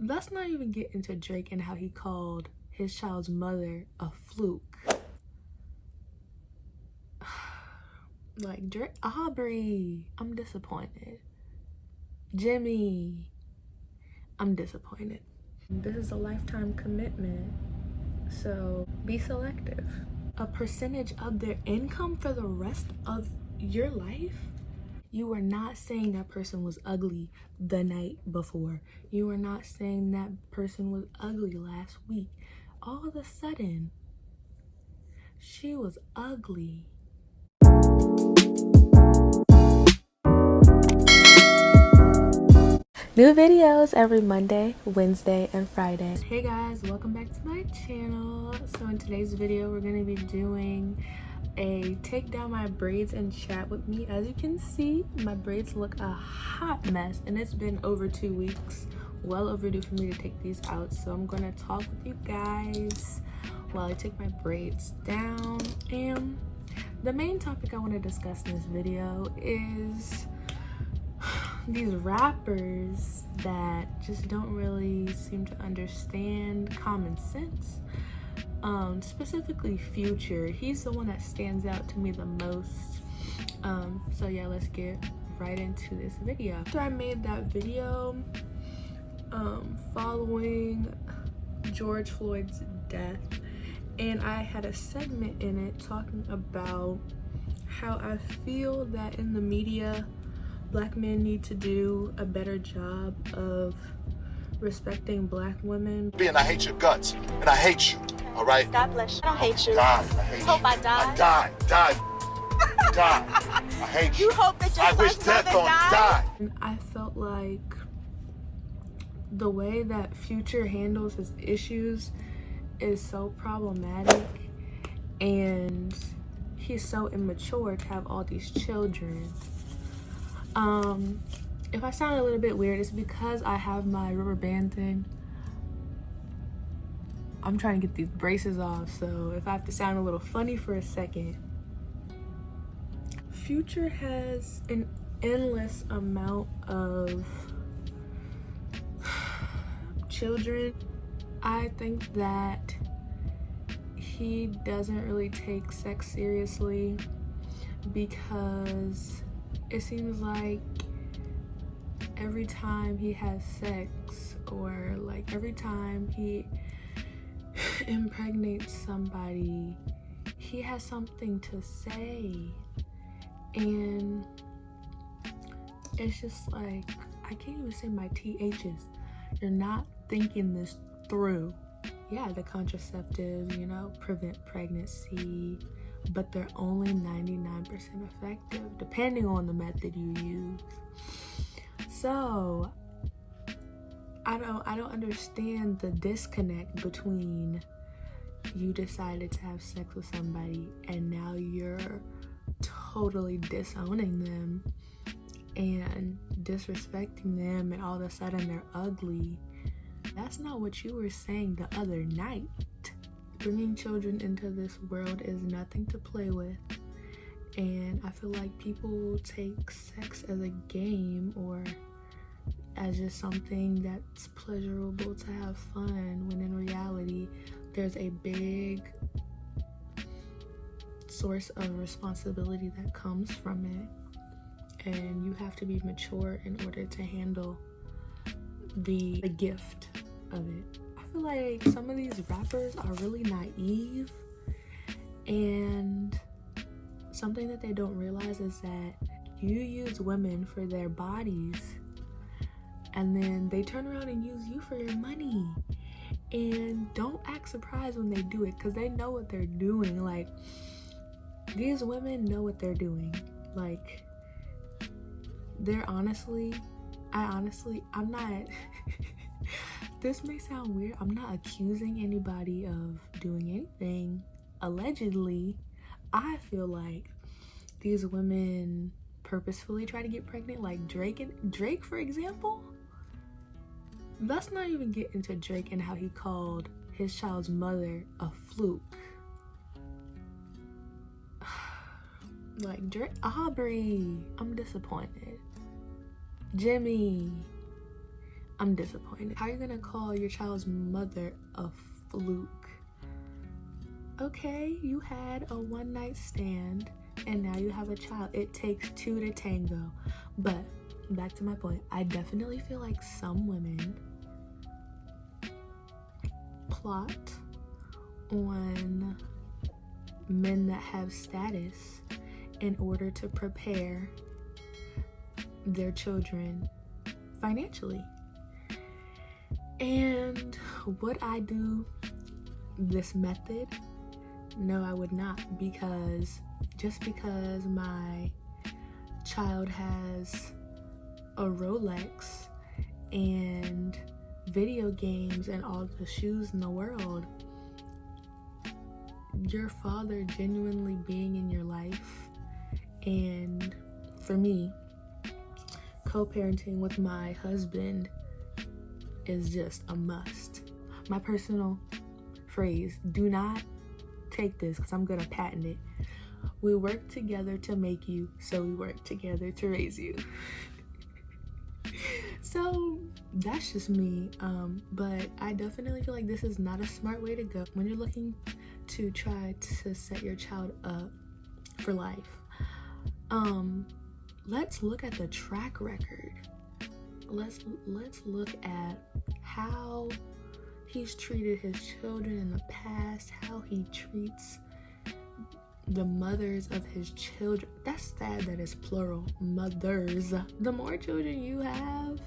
Let's not even get into Drake and how he called his child's mother a fluke. Like, Drake, Aubrey, I'm disappointed. Jimmy, I'm disappointed. This is a lifetime commitment, so be selective. A percentage of their income for the rest of your life? You are not saying that person was ugly the night before. You are not saying that person was ugly last week. All of a sudden, she was ugly. New videos every Monday, Wednesday, and Friday. Hey guys, welcome back to my channel. So in today's video, we're gonna be doing a take down my braids and chat with me. As you can see, my braids look a hot mess and it's been over 2 weeks. Well overdue for me to take these out. So I'm gonna talk with you guys while I take my braids down. And the main topic I want to discuss in this video is these rappers that just don't really seem to understand common sense. Specifically Future. He's the one that stands out to me the most. So yeah, let's get right into this video. After I made that video following George Floyd's death, and I had a segment in it talking about how I feel that in the media, Black men need to do a better job of respecting Black women. And I hate your guts, and I hate you, all right? God bless you. I don't hate you. Die. I hate Hope you. I die. Die. I hate you. You hope that your I wish son's death mother on you. died? Die. And I felt like the way that Future handles his issues is so problematic, and he's so immature to have all these children. If I sound a little bit weird, it's because I have my rubber band thing. I'm trying to get these braces off, so if I have to sound a little funny for a second. Future has an endless amount of children. I think that he doesn't really take sex seriously because it seems like every time he has sex, or like every time he impregnates somebody, he has something to say, and it's just like, I can't even say my THs. You're not thinking this through. Yeah, the contraceptives, you know, prevent pregnancy, but they're only 99% effective depending on the method you use. So I don't understand the disconnect between you decided to have sex with somebody and now you're totally disowning them and disrespecting them, and all of a sudden they're ugly. That's not what you were saying the other night. Bringing children into this world is nothing to play with, and I feel like people take sex as a game or as just something that's pleasurable to have fun, when in reality there's a big source of responsibility that comes from it, and you have to be mature in order to handle the gift of it. I feel like some of these rappers are really naive, and something that they don't realize is that you use women for their bodies and then they turn around and use you for your money. And don't act surprised when they do it, because they know what they're doing. Like, these women know what they're doing. Like, they're I'm not this may sound weird, I'm not accusing anybody of doing anything allegedly. I feel like these women purposefully try to get pregnant, like Drake for example. Let's not even get into Drake and how he called his child's mother a fluke. Like, Drake, Aubrey, I'm disappointed. Jimmy, I'm disappointed. How are you gonna call your child's mother a fluke? Okay, you had a one-night stand and now you have a child. It takes two to tango. But back to my point, I definitely feel like some women plot on men that have status in order to prepare their children financially. And would I do this method? No, I would not, because just because my child has a Rolex and video games and all the shoes in the world, your father genuinely being in your life, and for me, co-parenting with my husband is just a must. My personal phrase, do not take this because I'm gonna patent it. We work together to make you, so we work together to raise you. So that's just me, but I definitely feel like this is not a smart way to go when you're looking to try to set your child up for life. Let's look at the track record. Let's look at how he's treated his children in the past, how he treats the mothers of his children. That's sad that it's plural, mothers. The more children you have,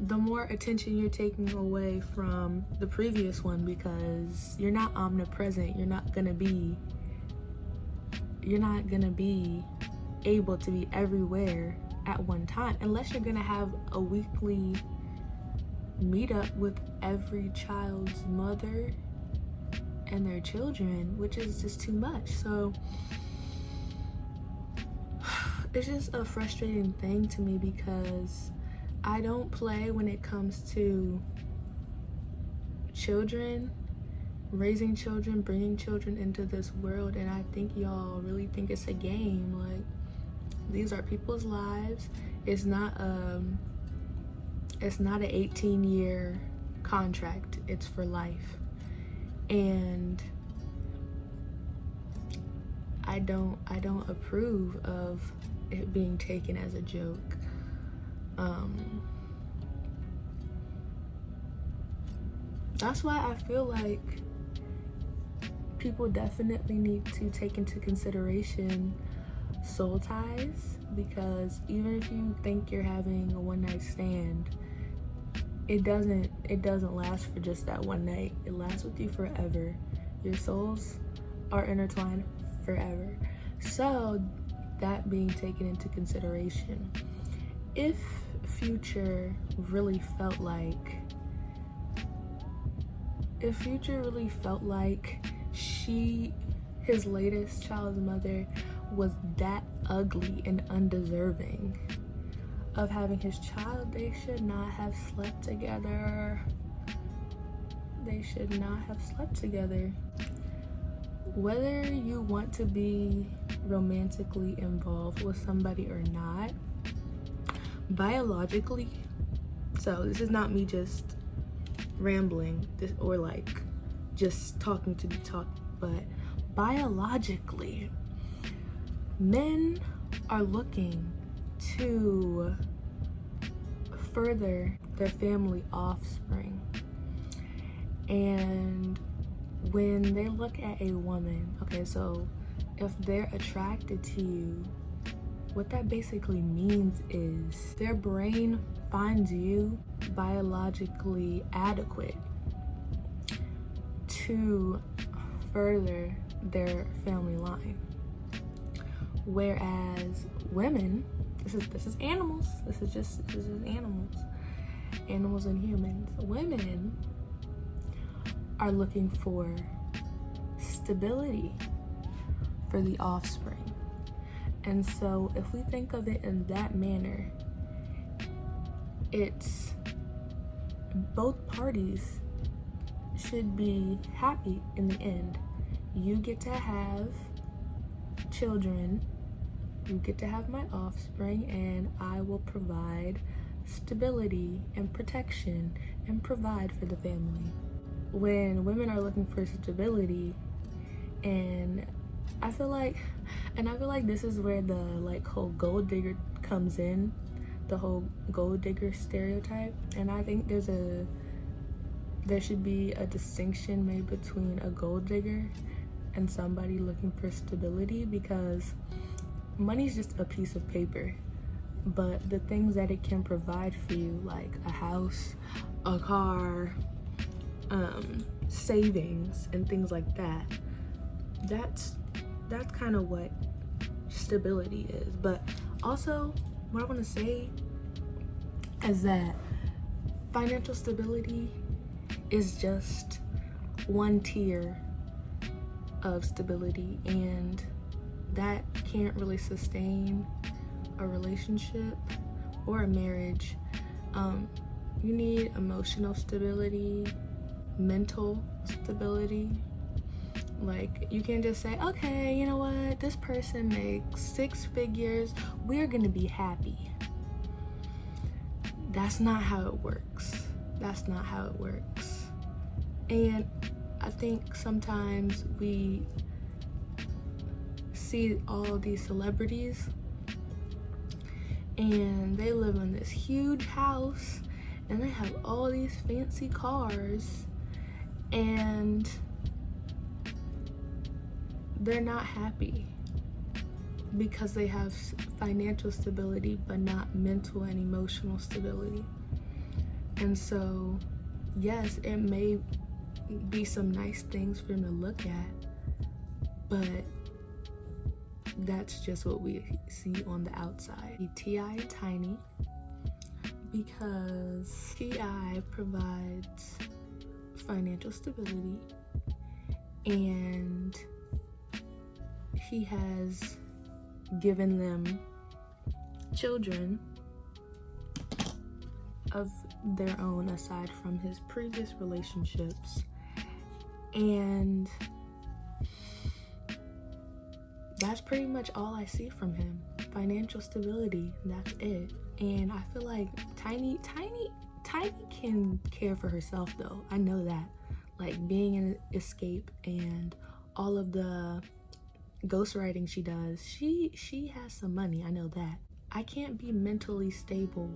the more attention you're taking away from the previous one, because you're not omnipresent. You're not gonna be able to be everywhere at one time, unless you're gonna have a weekly meetup with every child's mother and their children, which is just too much. So it's just a frustrating thing to me, because I don't play when it comes to children, raising children, bringing children into this world, and I think y'all really think it's a game. Like, these are people's lives. It's not an 18-year contract. It's for life. And I don't approve of it being taken as a joke. That's why I feel like people definitely need to take into consideration soul ties, because even if you think you're having a one-night stand, it doesn't last for just that one night. It lasts with you forever. Your souls are intertwined forever. So that being taken into consideration, if Future really felt like his latest child's mother was that ugly and undeserving of having his child, they should not have slept together. They should not have slept together. Whether you want to be romantically involved with somebody or not, biologically, so this is not me just rambling or like just talking to be talked, but biologically, men are looking to further their family offspring. And when they look at a woman, okay, so if they're attracted to you, what that basically means is their brain finds you biologically adequate to further their family line. Whereas women, this is animals. This is animals and humans. Women are looking for stability for the offspring. And so if we think of it in that manner, it's both parties should be happy in the end. You get to have children, you get to have my offspring, and I will provide stability and protection and provide for the family. When women are looking for stability, and I feel like this is where the like whole gold digger comes in, the whole gold digger stereotype. And I think there should be a distinction made between a gold digger and somebody looking for stability, because money's just a piece of paper, but the things that it can provide for you, like a house, a car, savings and things like that, that's kind of what stability is. But also, what I want to say is that financial stability is just one tier of stability, and that can't really sustain a relationship or a marriage. You need emotional stability, mental stability. Like, you can't just say, okay, you know what, this person makes 6 figures, we're gonna be happy. That's not how it works. That's not how it works. And I think sometimes we see all these celebrities and they live in this huge house and they have all these fancy cars, and they're not happy because they have financial stability but not mental and emotional stability. And so, yes, it may be some nice things for them to look at, but that's just what we see on the outside. T.I. and Tiny, because T.I. provides financial stability and he has given them children of their own aside from his previous relationships, and that's pretty much all I see from him. Financial stability, that's it. And I feel like Tiny can care for herself though. I know that. Like, being in Escape and all of the ghostwriting she does, she has some money. I know that. I can't be mentally stable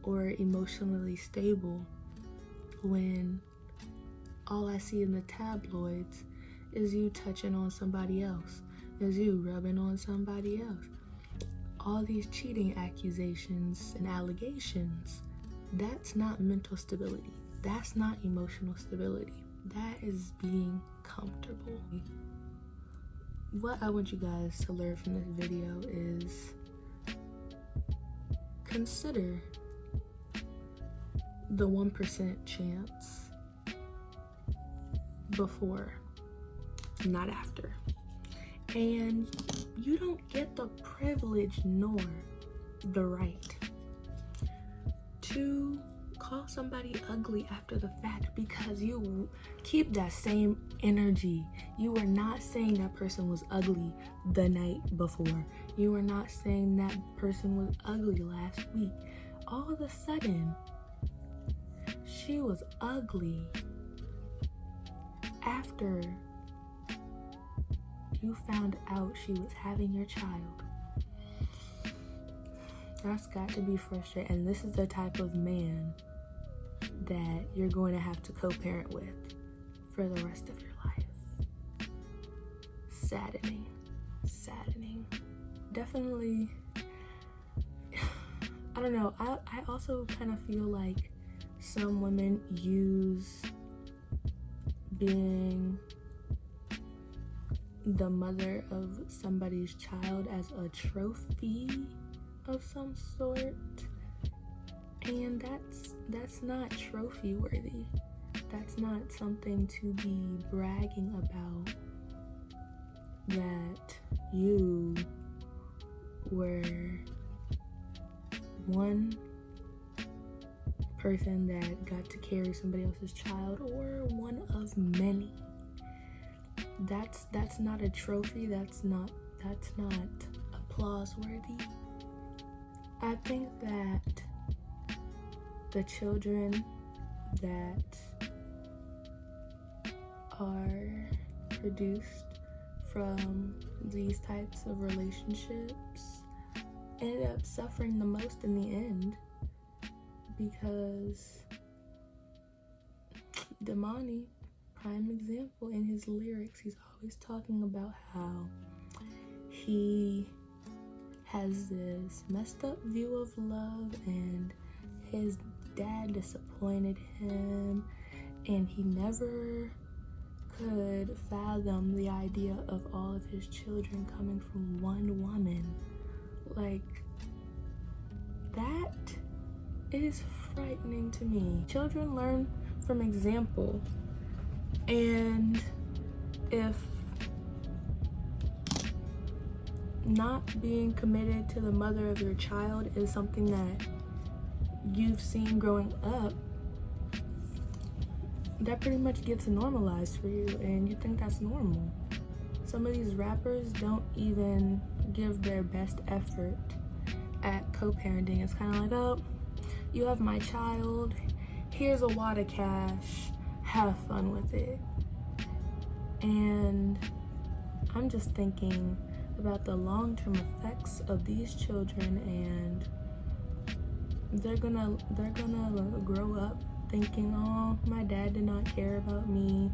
or emotionally stable when all I see in the tabloids is you touching on somebody else, is you rubbing on somebody else. All these cheating accusations and allegations, that's not mental stability. That's not emotional stability. That is being comfortable. What I want you guys to learn from this video is consider the 1% chance before, not after. And you don't get the privilege nor the right to call somebody ugly after the fact because you keep that same energy. You are not saying that person was ugly the night before. You are not saying that person was ugly last week. All of a sudden, she was ugly after you found out she was having your child. That's got to be frustrating. And this is the type of man that you're going to have to co-parent with for the rest of your life. Saddening. Definitely, I don't know. I also kind of feel like some women use being the mother of somebody's child as a trophy of some sort, and that's not trophy worthy. That's not something to be bragging about, that you were one person that got to carry somebody else's child, or one of many. That's not a trophy. That's not applause worthy. I think that the children that are produced from these types of relationships ended up suffering the most in the end, because Damani, prime example, in his lyrics, he's always talking about how he has this messed up view of love and his dad disappointed him and he never could fathom the idea of all of his children coming from one woman. Like, that is frightening to me. Children learn from example, and if not being committed to the mother of your child is something that you've seen growing up, that pretty much gets normalized for you and you think that's normal. Some of these rappers don't even give their best effort at co-parenting. It's kind of like, oh, you have my child, here's a wad of cash, have fun with it. And I'm just thinking about the long-term effects of these children, and they're gonna grow up thinking, oh, my dad did not care about me,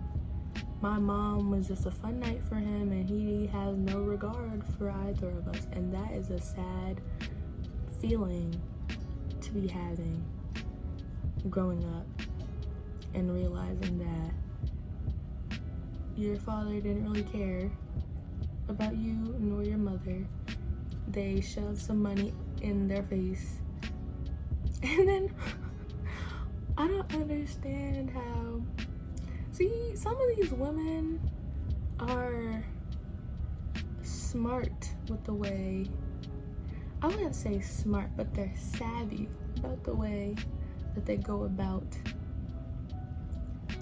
my mom was just a fun night for him and he has no regard for either of us. And that is a sad feeling to be having growing up and realizing that your father didn't really care about you nor your mother. They shoved some money in their face, and then I don't understand how, see, some of these women are smart with the way, I wouldn't say smart, but they're savvy about the way that they go about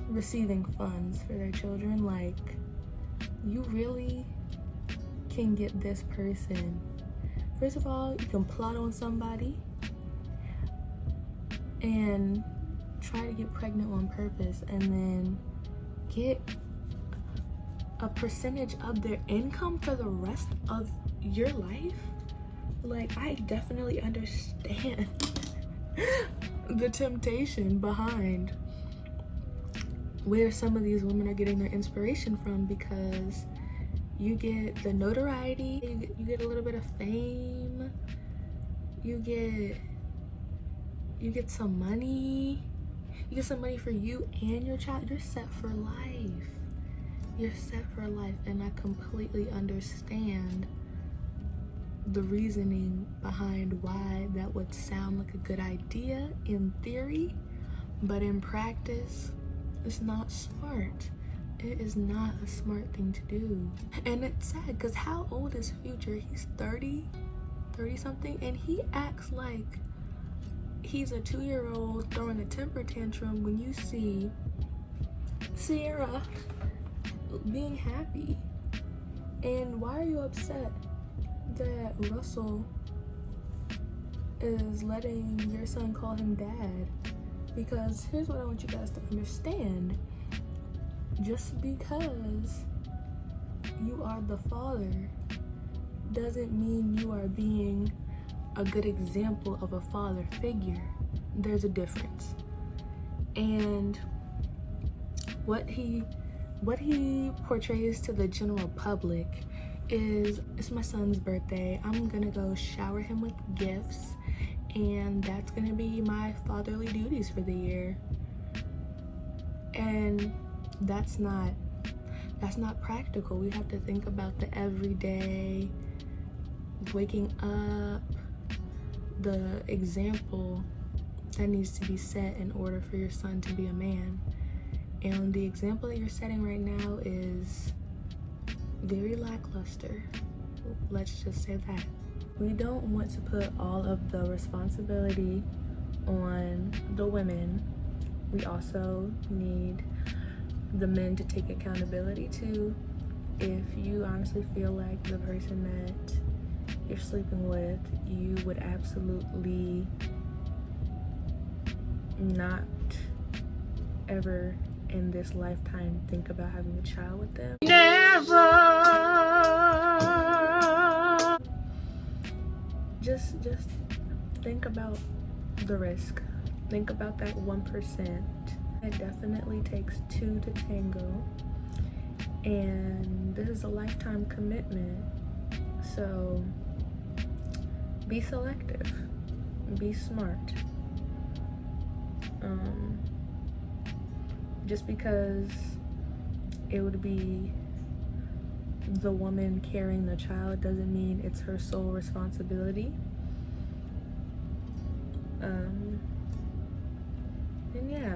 receiving funds for their children. Like, you really can get this person, first of all, you can plot on somebody and try to get pregnant on purpose and then get a percentage of their income for the rest of your life. Like, I definitely understand the temptation behind where some of these women are getting their inspiration from, because you get the notoriety, you get a little bit of fame, you get some money, you get some money for you and your child. You're set for life. You're set for life. And I completely understand the reasoning behind why that would sound like a good idea in theory, but in practice, it's not smart. It is not a smart thing to do. And it's sad, because how old is Future? He's 30 something, and he acts like he's a 2-year-old throwing a temper tantrum when you see Ciara being happy. And why are you upset that Russell is letting your son call him dad? Because here's what I want you guys to understand. Just because you are the father doesn't mean you are being a good example of a father figure. There's a difference. And what he portrays to the general public is, it's my son's birthday, I'm gonna go shower him with gifts, and that's gonna be my fatherly duties for the year. And that's not practical. We have to think about the everyday, waking up, the example that needs to be set in order for your son to be a man. And the example that you're setting right now is very lackluster. Let's just say that. We don't want to put all of the responsibility on the women. We also need the men to take accountability too. If you honestly feel like the person that you're sleeping with, you would absolutely not ever in this lifetime think about having a child with them. Never. Just think about the risk. Think about that 1%. It definitely takes two to tango, and this is a lifetime commitment. So be selective, be smart. Just because it would be the woman carrying the child doesn't mean it's her sole responsibility. And yeah.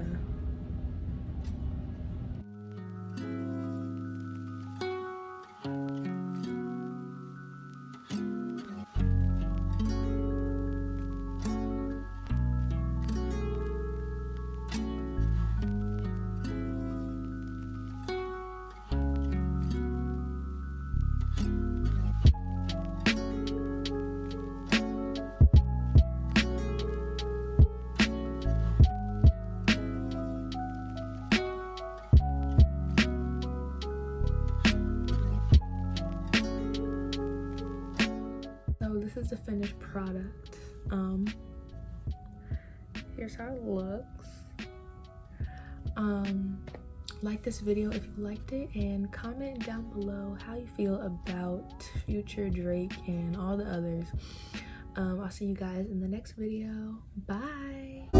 So this is the finished product. Here's how it looks. Like this video if you liked it, and comment down below how you feel about Future, Drake, and all the others. I'll see you guys in the next video. Bye.